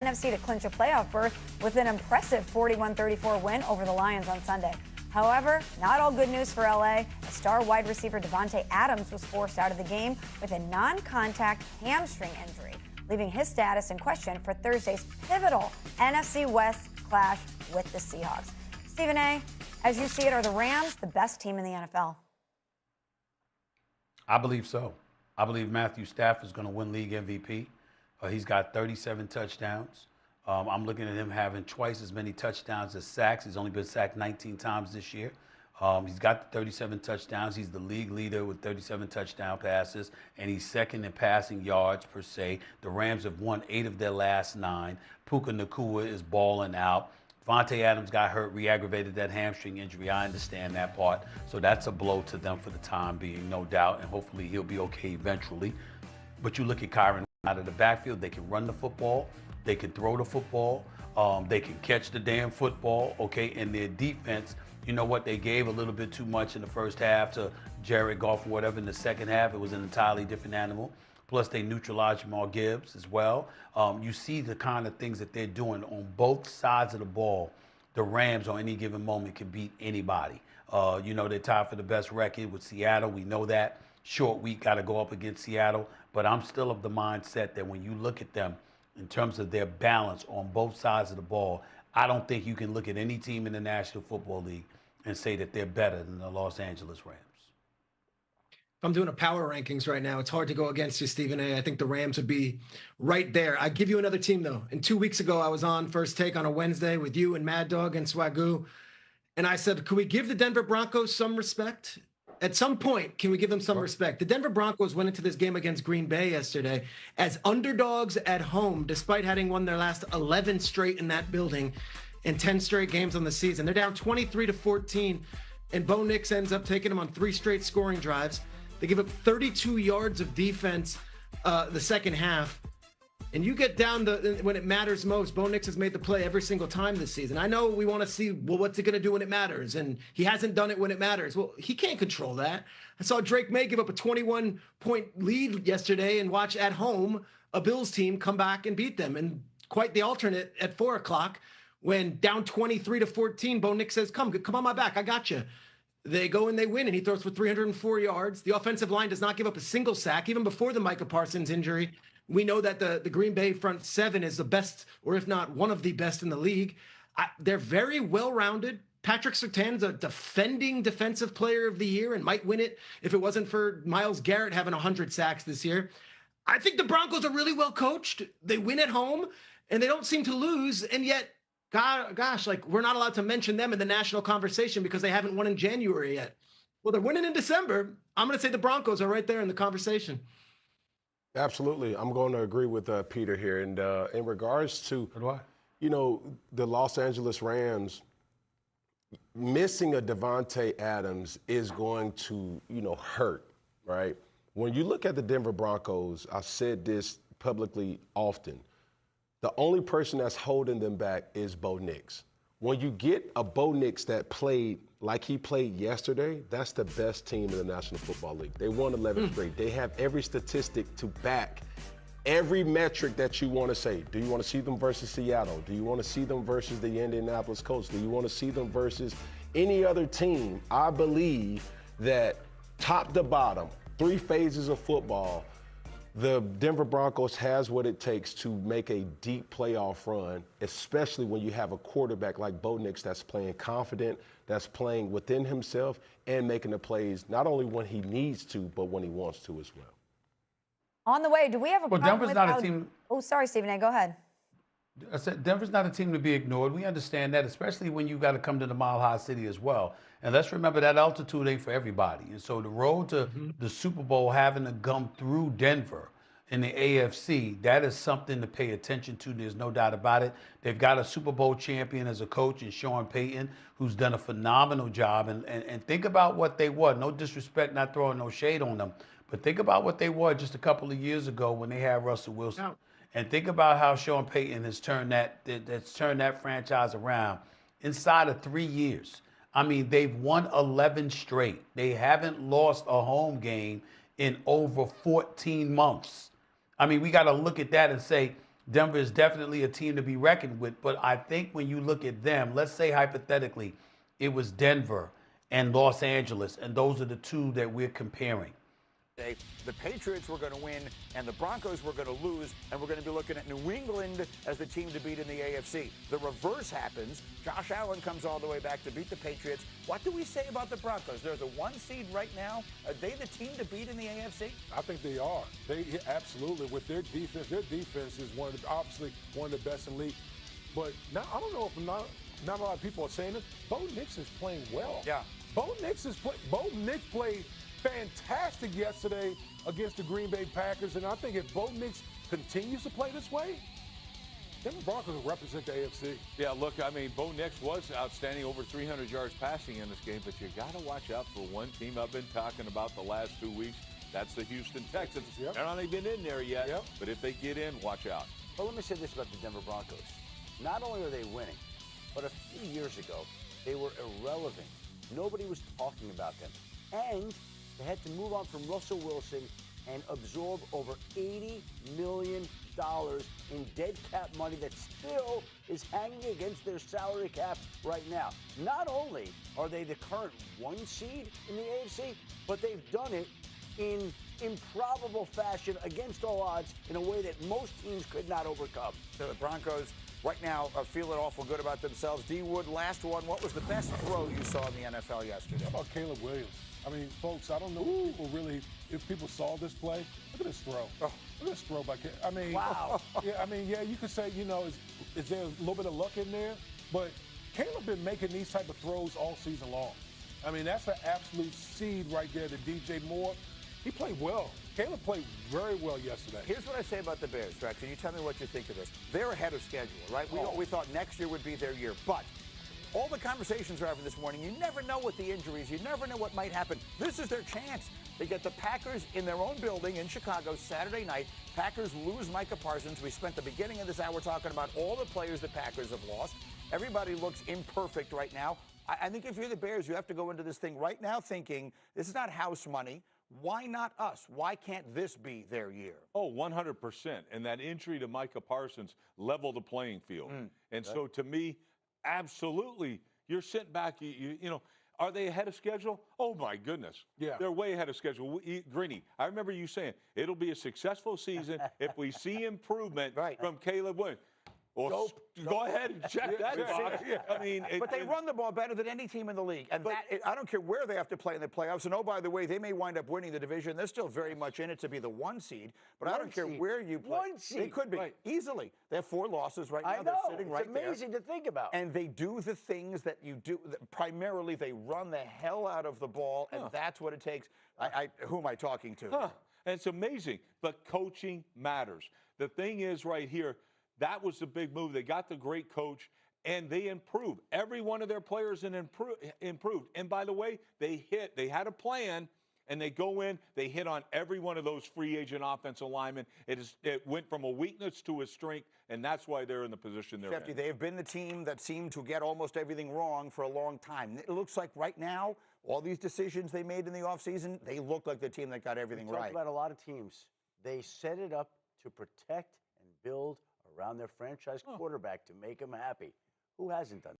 NFC to clinch a playoff berth with an impressive 41-34 win over the Lions on Sunday. However, not all good news for LA. A star wide receiver Davante Adams was forced out of the game with a non-contact hamstring injury, leaving his status in question for Thursday's pivotal NFC West clash with the Seahawks. Stephen A., as you see it, are the Rams the best team in the NFL? I believe so. I believe Matthew Stafford is going to win league MVP. He's got 37 touchdowns. I'm looking at him having twice as many touchdowns as sacks. He's only been sacked 19 times this year. He's got 37 touchdowns. He's the league leader with 37 touchdown passes, and he's second in passing yards per se. The Rams have won 8 of their last 9. Puka Nacua is balling out. Davante Adams got hurt, re-aggravated that hamstring injury. I understand that part. So that's a blow to them for the time being, no doubt, and hopefully he'll be okay eventually. But you look at Kyron out of the backfield, they can run the football. They can throw the football. They can catch the damn football, okay? And their defense, you know what? They gave a little bit too much in the first half to Jared Goff or whatever. In the second half, it was an entirely different animal. Plus, they neutralized Jamal Gibbs as well. You see the kind of things that they're doing on both sides of the ball. The Rams, on any given moment, can beat anybody. You know, they're tied for the best record with Seattle. We know that. Short week, got to go up against Seattle. But I'm still of the mindset that when you look at them, in terms of their balance on both sides of the ball, I don't think you can look at any team in the National Football League and say that they're better than the Los Angeles Rams. If I'm doing a power rankings right now, it's hard to go against you, Stephen A. I think the Rams would be right there. I give you another team, though. And 2 weeks ago, I was on First Take on a Wednesday with you and Mad Dog and Swagoo. And I said, could we give the Denver Broncos some respect? At some point, can we give them some respect? The Denver Broncos went into this game against Green Bay yesterday as underdogs at home, despite having won their last 11 straight in that building and 10 straight games on the season. They're down 23-14, and Bo Nix ends up taking them on 3 straight scoring drives. They give up 32 yards of defense the second half. And you get down when it matters most. Bo Nix has made the play every single time this season. I know we want to see, well, what's he going to do when it matters? And he hasn't done it when it matters. Well, he can't control that. I saw Drake May give up a 21-point lead yesterday and watch at home a Bills team come back and beat them. And quite the alternate at 4 o'clock when down 23-14, Bo Nix says, come on my back. I got you. They go and they win, and he throws for 304 yards. The offensive line does not give up a single sack, even before the Micah Parsons injury. We know that the Green Bay front seven is the best, or if not one of the best in the league. They're very well-rounded. Patrick Surtain's a defending defensive player of the year and might win it if it wasn't for Myles Garrett having 100 sacks this year. I think the Broncos are really well coached. They win at home, and they don't seem to lose, and yet, gosh, like we're not allowed to mention them in the national conversation because they haven't won in January yet. Well, they're winning in December. I'm going to say the Broncos are right there in the conversation. Absolutely. I'm going to agree with Peter here. And in regards to, you know, the Los Angeles Rams, missing a Davante Adams is going to, you know, hurt, right? When you look at the Denver Broncos, I've said this publicly often, the only person that's holding them back is Bo Nix. When you get a Bo Nix that played like he played yesterday, that's the best team in the National Football League. They won 11 straight. They have every statistic to back every metric that you want to say. Do you want to see them versus Seattle? Do you want to see them versus the Indianapolis Colts? Do you want to see them versus any other team? I believe that top to bottom, 3 phases of football, the Denver Broncos has what it takes to make a deep playoff run, especially when you have a quarterback like Bo Nix that's playing confident, that's playing within himself, and making the plays not only when he needs to, but when he wants to as well. On the way, do we have a problem Denver's with not a team. Oh, sorry, Stephen A. Go ahead. I said Denver's not a team to be ignored. We understand that, especially when you've got to come to the Mile High City as well. And let's remember that altitude ain't for everybody. And so the road to the Super Bowl having to come through Denver in the AFC, that is something to pay attention to. There's no doubt about it. They've got a Super Bowl champion as a coach in Sean Payton, who's done a phenomenal job. And think about what they were. No disrespect, not throwing no shade on them. But think about what they were just a couple of years ago when they had Russell Wilson. No. And think about how Sean Payton has turned that franchise around inside of 3 years. I mean, they've won 11 straight. They haven't lost a home game in over 14 months. I mean, we got to look at that and say Denver is definitely a team to be reckoned with. But I think when you look at them, let's say hypothetically, it was Denver and Los Angeles, and those are the two that we're comparing. The Patriots were going to win and the Broncos were going to lose, and we're going to be looking at New England as the team to beat in the AFC. The reverse happens. Josh Allen comes all the way back to beat the Patriots. What do we say about the Broncos? They're the 1 seed right now. Are they the team to beat in the AFC? I think they are. They absolutely, with their defense is obviously one of the best in the league. But now I don't know if not a lot of people are saying it. Bo Nix is playing well. Yeah. Bo Nix played fantastic yesterday against the Green Bay Packers, and I think if Bo Nix continues to play this way, then the Broncos will represent the AFC. Yeah, look, I mean, Bo Nix was outstanding, over 300 yards passing in this game, but you got to watch out for one team I've been talking about the last 2 weeks. That's the Houston Texans. Yep. They're not even in there yet, Yep. but if they get in, watch out. But let me say this about the Denver Broncos. Not only are they winning, but a few years ago, they were irrelevant. Nobody was talking about them. And they had to move on from Russell Wilson and absorb over $80 million in dead cap money that still is hanging against their salary cap right now. Not only are they the current 1 seed in the AFC, but they've done it in improbable fashion against all odds in a way that most teams could not overcome. So the Broncos right now are feeling awful good about themselves. D. Wood, last one. What was the best throw you saw in the NFL yesterday? How about Caleb Williams? I mean, folks, I don't know if people saw this play. Look at this throw. Oh. Look at this throw by Caleb. I mean, wow. Yeah, you could say, is there a little bit of luck in there? But Caleb been making these type of throws all season long. I mean, that's an absolute seed right there to DJ Moore. He played well. Caleb played very well yesterday. Here's what I say about the Bears, Rex, and you tell me what you think of this. They're ahead of schedule, right? We thought next year would be their year, but all the conversations we're having this morning, you never know what the injuries, you never know what might happen. This is their chance. They get the Packers in their own building in Chicago Saturday night. Packers lose Micah Parsons. We spent the beginning of this hour talking about all the players the Packers have lost. Everybody looks imperfect right now. I think if you're the Bears, you have to go into this thing right now thinking, this is not house money. Why not us? Why can't this be their year? Oh, 100%. And that injury to Micah Parsons leveled the playing field. So to me, absolutely, you're sitting back, you know, are they ahead of schedule? Oh, my goodness. Yeah. They're way ahead of schedule. Greeny, I remember you saying it'll be a successful season if we see improvement from Caleb Williams. Well, go ahead and check that box. I mean, but they run the ball better than any team in the league. And I don't care where they have to play in the playoffs. And, oh, by the way, they may wind up winning the division. They're still very much in it to be the 1 seed. But I don't care where you play. 1 seed. They could be, easily. They have 4 losses right now. I know. They're sitting right there. It's amazing to think about. And they do the things that you do. Primarily, they run the hell out of the ball, and that's what it takes. Who am I talking to? And it's amazing. But coaching matters. The thing is right here, that was the big move. They got the great coach, and they improved. Every one of their players improved. And by the way, they had a plan, and they go in, they hit on every one of those free agent offensive linemen. It went from a weakness to a strength, and that's why they're in the position they're in. They have been the team that seemed to get almost everything wrong for a long time. It looks like right now, all these decisions they made in the offseason, they look like the team that got everything right. Talked about a lot of teams. They set it up to protect and build around their franchise quarterback to make him happy. Who hasn't done that?